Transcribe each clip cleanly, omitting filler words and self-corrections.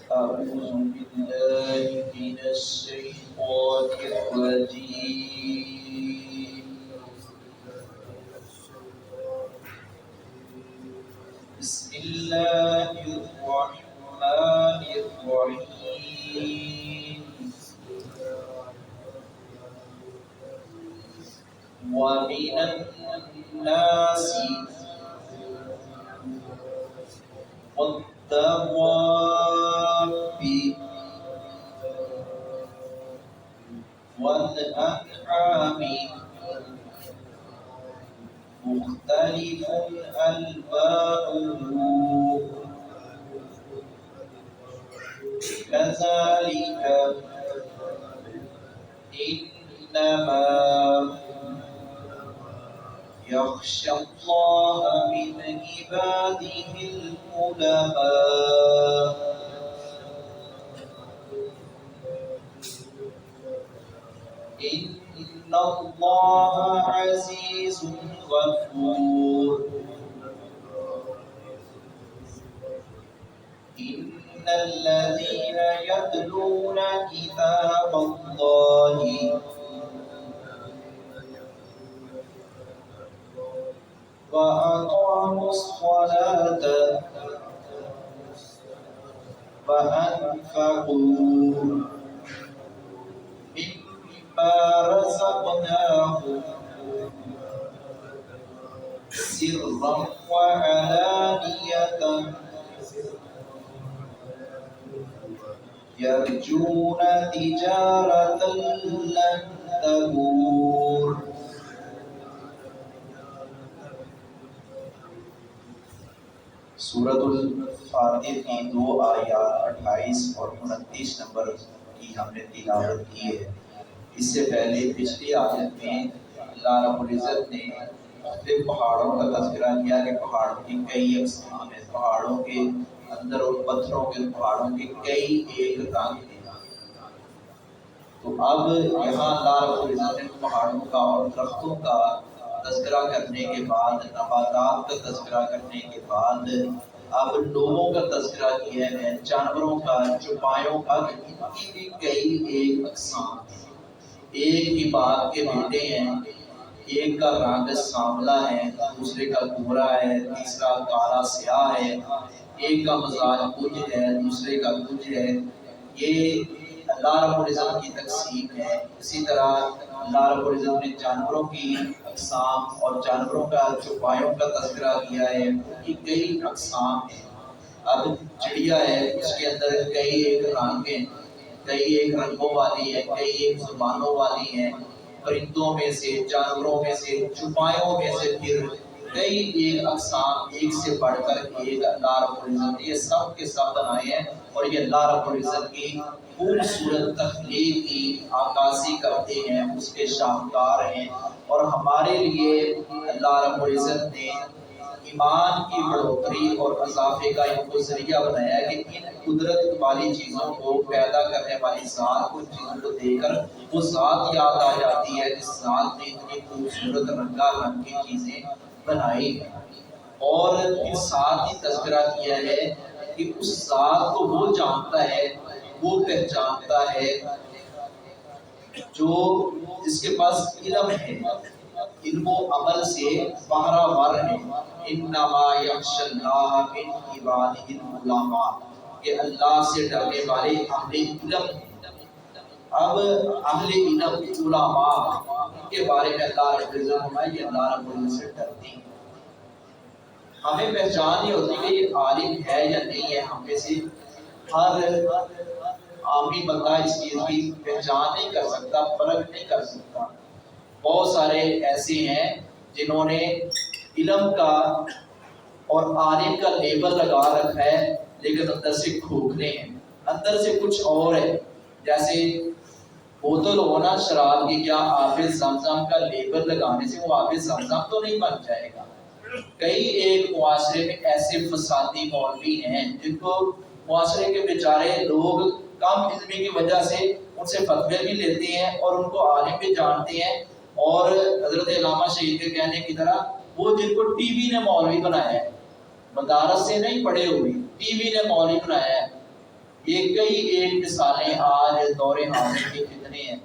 أعوذ بالله من الشيطان الرجيم بسم الله الرحمن الرحيم ومن الناس والدواب والأنعام مختلف ألوانه كذلك إنما يخشى الله من عباده العلماء إن الله عزيز غفور إن الذين يتلون كتاب الله وأقاموا الصلاة وأنفقوا مما رزقناهم سرا وعلانية يرجون تجارة لن تبور. سورۃ الفاتر کی 2 آیات 28 اور 29 نمبر کی ہم نے تلاوت کی ہے۔ اس سے پہلے پچھلی آیت میں اللہ رب العزت نے مختلف پہاڑوں کا تذکرہ کیا کہ پہاڑوں کی کئی اقسام ہیں، پہاڑوں کے اندر اور پتھروں کے پہاڑوں کے کئی ایک رنگ ہیں۔ تو اب یہاں اللہ رب العزت نے پہاڑوں کا اور درختوں کا تذکرہ کرنے کے بعد، نباتات کا تذکرہ کرنے کے بعد اب لوگوں کا تذکرہ کیا ہے، جانوروں کا، چوپایوں کا، ان کی بھی کئی ایک اقسام ہیں۔ ایک ہی باپ کے بیٹے ہیں، ایک کا رنگ سانولا ہے، دوسرے کا گورا ہے، تیسرا کالا سیاہ ہے، ایک کا مزاج کچھ ہے، دوسرے کا کچھ ہے۔ یہ اللہ رب العزت کی تقسیم ہے۔ اسی طرح اللہ رب العزت نے جانوروں کی اقسام اور جانوروں کا چوپایوں کا تذکرہ کیا ہے، ان کی کئی اقسام ہیں۔ اب چڑیا ہے، اس کے اندر کئی ایک رنگ ہیں، کئی ایک رنگوں والی ہے، کئی ایک زبانوں والی ہیں۔ پرندوں میں سے، جانوروں میں سے، چوپایوں میں سے پھر کئی ایک اقسام، ایک سے بڑھ کر ایک اللہ رب العزت نے یہ سب کے سب بنائے ہیں، اور یہ اللہ رب العزت کی خوبصورت تخلیق کی عکاسی کرتے ہیں، اس کے شاہکار ہیں۔ اور ہمارے لیے اللہ رب العزت نے ایمان کی بڑھوتری اور اضافے کا ان کو ذریعہ بنایا ہے کہ ان قدرت والی چیزوں کو، پیدا کرنے والی ذات کو، چیزوں کو دیکھ کر وہ ذات یاد آ جاتی ہے جس ذات نے اتنی خوبصورت رنگا رنگ کی چیزیں بنائی ہیں۔ اور پھر ساتھ ہی تذکرہ کیا ہے کہ اس ذات کو وہ جانتا ہے، وہ پہچانتا ہے جو جس کے پاس علم ہے، علم و عمل سے بہرہ ور ہے۔ انما یخشی اللہ من عبادہ العلماء، کہ اللہ سے ڈرنے والے اہل علم ہیں۔ اب اہل علم علماء، ان کے بارے میں اللہ رب العزت فرمائے کہ اللہ رب العزت سے ڈرتے ہیں۔ ہمیں پہچان نہیں ہوتی کہ یہ عالم ہے یا نہیں ہے، ہم میں سے ہر عامی بندہ اس چیز کی پہچان نہیں کر سکتا، فرق نہیں کر سکتا۔ بہت سارے ایسے ہیں جنہوں نے علم کا اور عالم کا لیبل لگا رکھا ہے، لیکن اندر سے کھوکھلے ہیں، اندر سے کچھ اور ہے۔ جیسے بوتل ہونا شراب کی، کیا آب زمزم کا لیبل لگانے سے وہ آب زمزم تو نہیں بن جائے گا؟ کئی ایک معاشرے میں ایسے فسادی مولوی ہیں جن کو معاشرے کے بیچارے لوگ کم علمی کی وجہ سے ان سے فتوے بھی لیتے ہیں اور ان کو عالم بھی جانتے ہیں، اور حضرت علامہ شہید کے کہنے کی طرح وہ جن کو ٹی وی نے مولوی بنایا ہے، مدارس سے نہیں پڑھے ہوئے، ٹی وی نے مولوی بنایا ہے، یہ کئی ایک مثالیں آج دور حاضر کے کتنے ہیں.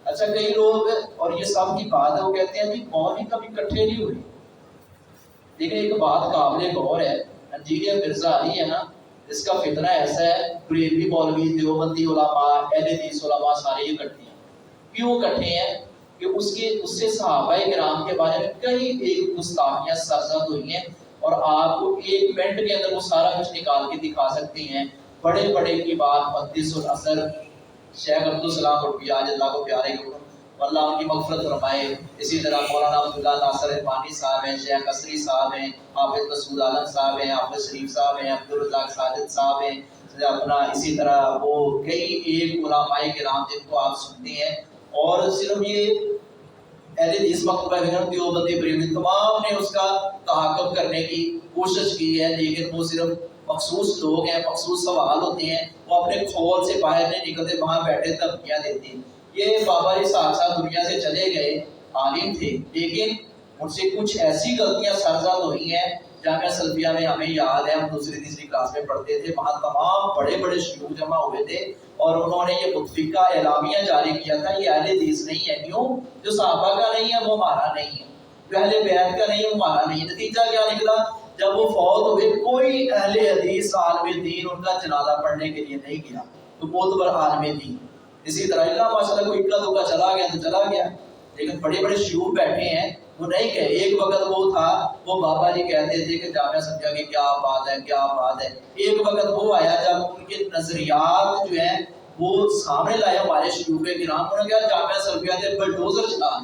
اچھا کئی لوگ، اور یہ سب کی بات ہے، وہ کہتے ہیں جی مولوی کبھی اکٹھے نہیں ہوئے. لیکن ایک بات قابل غور ہے، انجیل مرزا علی ہے نا، اس کا فتنہ ایسا ہے، بریلوی مولوی، دیوبندی علماء، اہل حدیث علماء سارے یہ اکٹھے ہیں. کیوں اکٹھے ہیں؟ کہ اس سے صحابہ کرام کے بارے میں کئی ایک گستاخیاں سرزد ہوئی ہیں، اور آپ کو ایک منٹ کے اندر وہ سارا کچھ نکال کے دکھا سکتے ہیں. بڑے بڑے کی بات محدث الاثر شیخ عبدالسلام اٹھوی، آج اللہ کو پیارے اللہ ان کی مغفرت فرمائے. اسی طرح مولانا عبداللہ ناصر عرفانی صاحب ہیں، شیخ قصری صاحب ہیں، حافظ مسعود عالم صاحب ہیں، حافظ شریف صاحب ہیں، عبدالرزاق ساجد صاحب ہیں اپنا. اسی طرح وہ کئی ایک علماء کرام جن کو آپ سنتے ہیں. اور صرف یہ اہل حدیث مکتبہ دیوبندی بریلوی تمام نے اس کا تعاقب کرنے کی کوشش کی ہے، لیکن وہ صرف مخصوص لوگ ہیں، مخصوص سوال ہوتے ہیں، وہ اپنے کھول سے باہر نہیں نکلتے، وہاں بیٹھے دھمکیاں دیتے ہیں. یہ بابا جی ساتھ ساتھ دنیا سے چلے گئے، عالم تھے، لیکن ان سے کچھ ایسی غلطیاں سرزد ہوئی ہیں. جامعہ سلفیہ میں ہمیں یاد ہے، ہم دوسری تیسری کلاس میں پڑھتے تھے، وہاں تمام بڑے بڑے شیوخ جمع ہوئے تھے اور انہوں نے یہ متفقہ اعلامیہ جاری کیا تھا، یہ اہل حدیث نہیں ہے. کیوں؟ جو صحابہ کا نہیں ہے وہ ہمارا نہیں ہے، جو اہل بیت کا نہیں ہے وہ ہمارا نہیں ہے. نتیجہ کیا نکلا؟ جب وہ فوت ہوئے کوئی اہل حدیث عالم دین ان کا جنازہ پڑھنے کے لیے نہیں گیا، تو معتبر عالم دین. اسی طرح اللہ ماشاءاللہ کوئی اکلا دکا چلا گیا تو چلا گیا، لیکن بڑے بڑے شیوخ بیٹھے ہیں وہ نہیں کہے. ایک وقت وہ تھا، وہ بابا جی کہتے تھے کہ جامعہ سمجھا کہ کیا بات ہے کیا بات ہے. ایک وقت وہ آیا جب ان کے نظریات جو ہیں وہ سامنے لائے ہمارے شیوخ کرام، انہوں نے کہا جامعہ سلفیہ سے بلڈوزر چلا.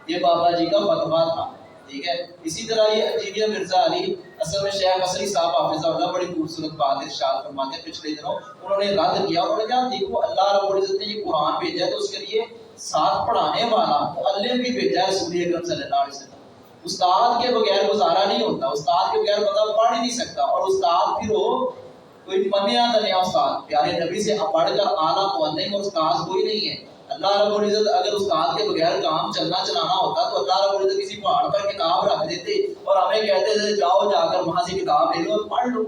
یہ بابا جی کا فتویٰ تھا. ٹھیک ہے. اسی طرح یہ انجینئر مرزا علی، اصل میں شیخ قصری صاحب حافظہ اللہ بڑی خوبصورت بات ارشاد فرماتے ہیں. پچھلے دنوں انہوں نے رد کیا، انہوں نے کہا دیکھو اللہ رب العزت نے یہ قرآن بھیجا ہے تو اس کے لیے ساتھ پڑھانے والا معلم بھی بھیجا ہے، رسول اکرم صلی اللہ علیہ وسلم. استاد کے بغیر گزارا نہیں ہوتا، استاد کے بغیر بندہ پڑھ ہی نہیں سکتا. اور استاد پھر ہو کوئی منیا دنیا استاد، پیارے نبی سے پڑھ کر اعلیٰ معلم اور استاد کوئی نہیں ہے. اللہ رب العزت اگر استاد کے بغیر کام چلنا چلانا ہوتا تو اللہ رب العزت کسی پہاڑ پر کتاب رکھ دیتے اور ہمیں کہتے تھے جاؤ جا کر وہاں سے کتاب لے لو اور پڑھ لو.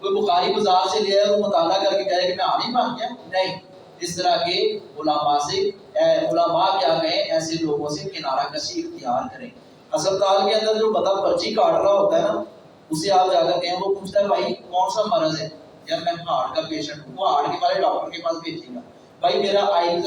کوئی بخاری بازار سے لے آئے وہ مطالعہ کر کے کہے کہ میں عالم بن گیا، نہیں. اس طرح کے علماء کیا کہیں، ایسے لوگوں سے کنارہ کشی اختیار کریں. ہسپتال کے اندر جو بندہ پرچی کاٹ رہا ہوتا ہے نا، اسے آپ جا کر کہیں، وہ پوچھتا ہے بھائی کون سا مرض ہے؟ یار میں ہارٹ کا پیشنٹ ہوں، وہ ہارٹ کے بارے ڈاکٹر کے پاس بھیجے گا. بھائی میرا آئز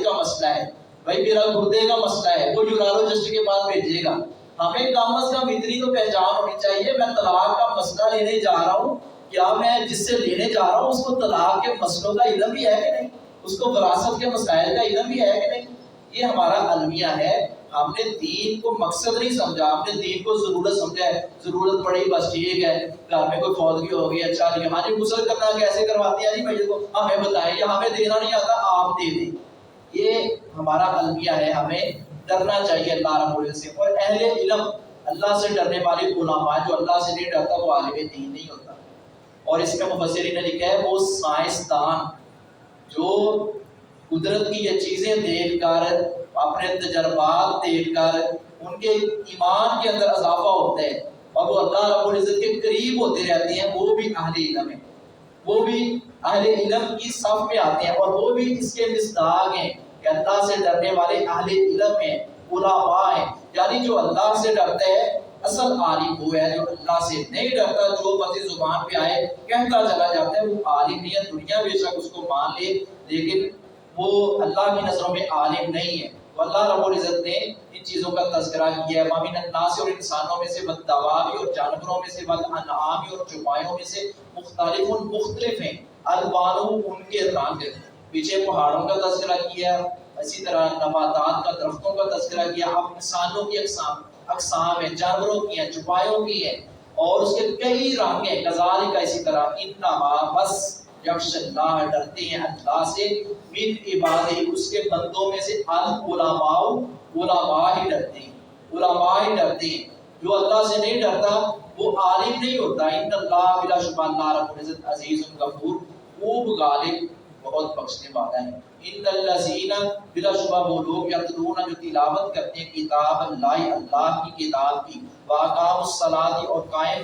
کا مسئلہ ہے، بھائی میرا گردے کا مسئلہ ہے، وہ یورالوجسٹ کے پاس بھیجے گا. ہمیں کم از کم اتنی تو پہچان ہونی چاہیے، میں طلاق کا مسئلہ لینے جا رہا ہوں، کیا میں جس سے لینے جا رہا ہوں اس کو طلاق کے مسئلوں کا علم بھی ہے کہ نہیں، اس کو وراثت کے مسائل کا علم بھی ہے کہ نہیں. یہ ہمارا المیہ ہے. ہم نے دین کو مقصد نہیں سمجھا، ہم نے دین کو ضرورت سمجھا ہے. ضرورت پڑی بس ٹھیک ہے، گھر میں کوئی فوتگی ہو گئی، اچھا نہیں، ہاں جی غسل کرنا کیسے کرواتے ہیں جی بھائی کو ہمیں بتائیں، یا ہمیں دینا نہیں آتا آپ دے دیں. یہ ہمارا المیہ ہے. ہمیں ڈرنا چاہیے اللہ رب العزت سے. اور اہل علم، اللہ سے ڈرنے والے علماء، جو اللہ سے نہیں ڈرتا وہ عالم دین نہیں ہوتا. اور اس میں مفسرین نے لکھا ہے وہ سائنسدان جو قدرت کی یہ چیزیں دیکھ کر، اپنے تجربات دیکھ کر ان کے ایمان کے اندر اضافہ ہوتا ہے اور وہ اللہ رب العزت کے قریب ہوتے رہتے ہیں، وہ بھی اہل علم ہیں، وہ بھی اہل علم کی صف میں آتے ہیں. اور وہ بھی اس کے مصداق ہیں کہ اللہ سے ڈرنے والے اہل علم ہیں، علماء ہیں. یعنی جو اللہ سے ڈرتا ہے اصل عالم وہ ہے، جو اللہ سے نہیں ڈرتا جو باتیں زبان پہ آئے کہتا چلا جاتا ہے وہ عالم نہیں ہے. دنیا بے شک اس کو مان لے لیکن وہ اللہ کی نظروں میں عالم نہیں ہے. تو اللہ رب العزت نے ان چیزوں کا تذکرہ کیا ہے. وَمِنَ النَّاسِ، اور انسانوں میں سے، وَالدَّوَابِ، اور جانوروں میں سے، وَالْأَنْعَامِ، اور چوپایوں میں سے، مختلف مختلف ہیں، الوانو ان کے رنگ. پیچھے پہاڑوں کا تذکرہ کیا، اسی طرح نباتات کا، درختوں کا تذکرہ کیا. اب انسانوں کی اقسام ہیں، جانوروں کی ہیں، چوپایوں کی ہیں، اور اس کے کئی رنگ ہیں. کذالک، اسی طرح، انما، بس، یخش اللہ، ڈرتے ہیں اللہ سے، من عبادہ، اس کے بندوں میں سے، العلماء، علماء ہی ڈرتے ہیں، علماء ہی ڈرتے ہیں. جو اللہ سے نہیں ڈرتا وہ عالم نہیں ہوتا. ان اللہ، بلا شبہ اللہ رب العزت عزیز غفور، خوب غالب، بہت بخشنے والا ہے. ان الذین، بلا شبہ وہ لوگ، یتلون، جو تلاوت کرتے ہیں، کتاب اللہ، اللہ کی کتاب کی، واقام الصلاۃ، اور قائم